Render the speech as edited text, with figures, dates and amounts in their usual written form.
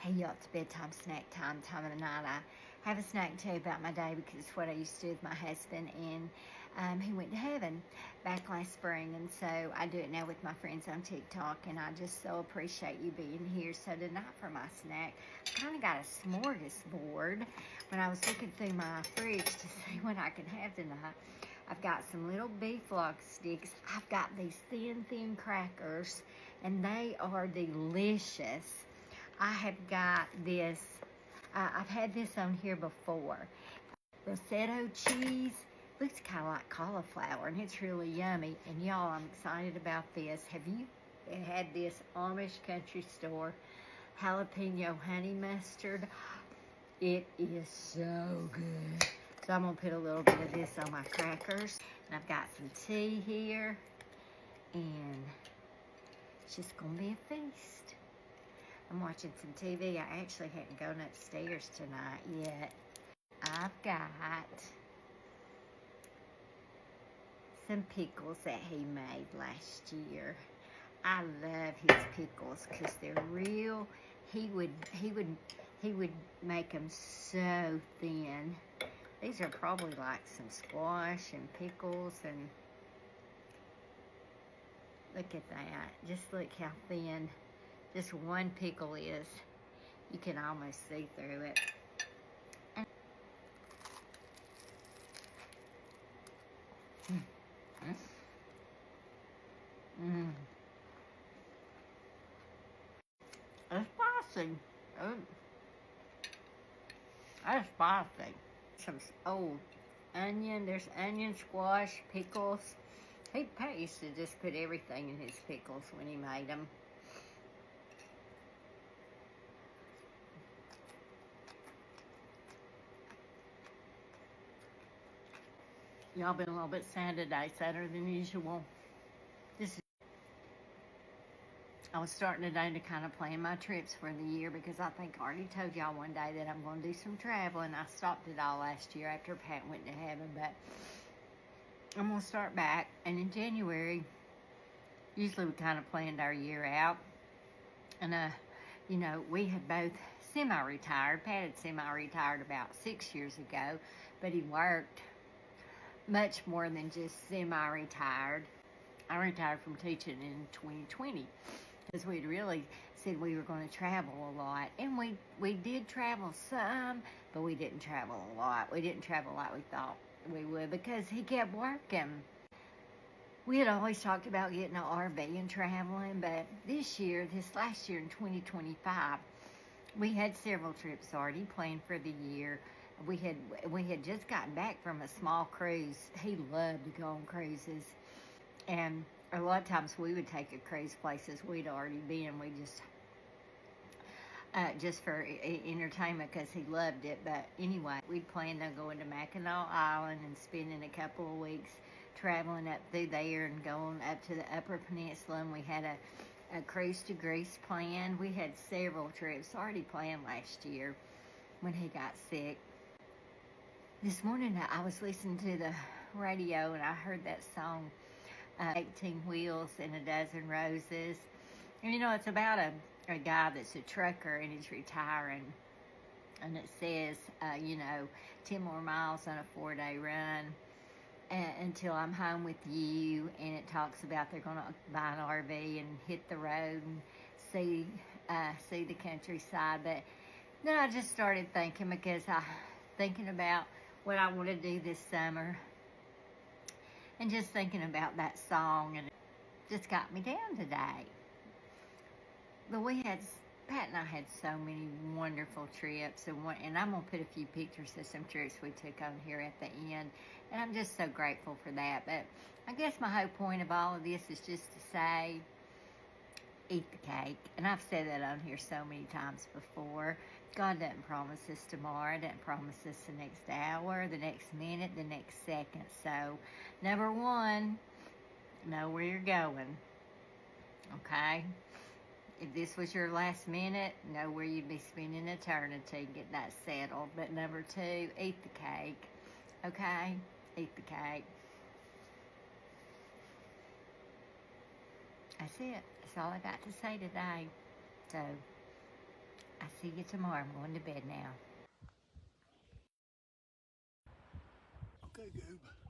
Hey y'all, it's bedtime snack time of the night. I have a snack to tell you about my day because it's what I used to do with my husband, and he went to heaven back last spring, and so I do it now with my friends on TikTok, and I just so appreciate you being here. So tonight for my snack, I kind of got a smorgasbord when I was looking through my fridge to see what I could have tonight. I've got some little beef log sticks. I've got these thin crackers, and they are delicious. I have got this, I've had this on here before. Rossetto cheese, looks kind of like cauliflower, and it's really yummy. And y'all, I'm excited about this. Have you had this Amish country store jalapeno honey mustard? It is so good. So I'm gonna put a little bit of this on my crackers. And I've got some tea here, and it's just gonna be a feast. I'm watching some TV. I actually hadn't gone upstairs tonight yet. I've got some pickles that he made last year. I love his pickles because they're real. He would make them so thin. These are probably like some squash and pickles, and look at that. Just look how thin this one pickle is. You can almost see through it. It's spicy. That's spicy. Some old onion. There's onion, squash, pickles. Pat used to just put everything in his pickles when he made them. Y'all been a little bit sad today, sadder than usual. I was starting today to kind of plan my trips for the year because I think I already told y'all one day that I'm going to do some traveling. I stopped it all last year after Pat went to heaven, but I'm going to start back. And in January, usually we kind of planned our year out. And, you know, we had both semi-retired. Pat had semi-retired about 6 years ago, but he worked much more than just semi-retired. I retired from teaching in 2020 because we'd really said we were going to travel a lot. And we did travel some, but we didn't travel a lot. We didn't travel like we thought we would because he kept working. We had always talked about getting an RV and traveling, but this last year in 2025, we had several trips already planned for the year. We had just gotten back from a small cruise. He loved to go on cruises. And a lot of times we would take a cruise places we'd already been. We just for entertainment because he loved it. But anyway, we planned on going to Mackinac Island and spending a couple of weeks traveling up through there and going up to the Upper Peninsula. And we had a cruise to Greece planned. We had several trips already planned last year when he got sick. This morning I was listening to the radio and I heard that song, 18 Wheels and a Dozen Roses. And you know, it's about a guy that's a trucker and he's retiring. And it says, 10 more miles on a 4-day run until I'm home with you. And it talks about they're going to buy an RV and hit the road and see the countryside. But then I just started thinking thinking about what I want to do this summer. And just thinking about that song, and it just got me down today. But Pat and I had so many wonderful trips, and I'm going to put a few pictures of some trips we took on here at the end, and I'm just so grateful for that. But I guess my whole point of all of this is just to say, eat the cake. And I've said that on here so many times before. God doesn't promise us tomorrow, doesn't promise us the next hour, the next minute, the next second. So, number one, know where you're going, okay? If this was your last minute, know where you'd be spending eternity, get that settled. But number two, eat the cake, okay? Eat the cake. That's it. That's all I got to say today. So, I see see you tomorrow. I'm going to bed now. Okay, Goob.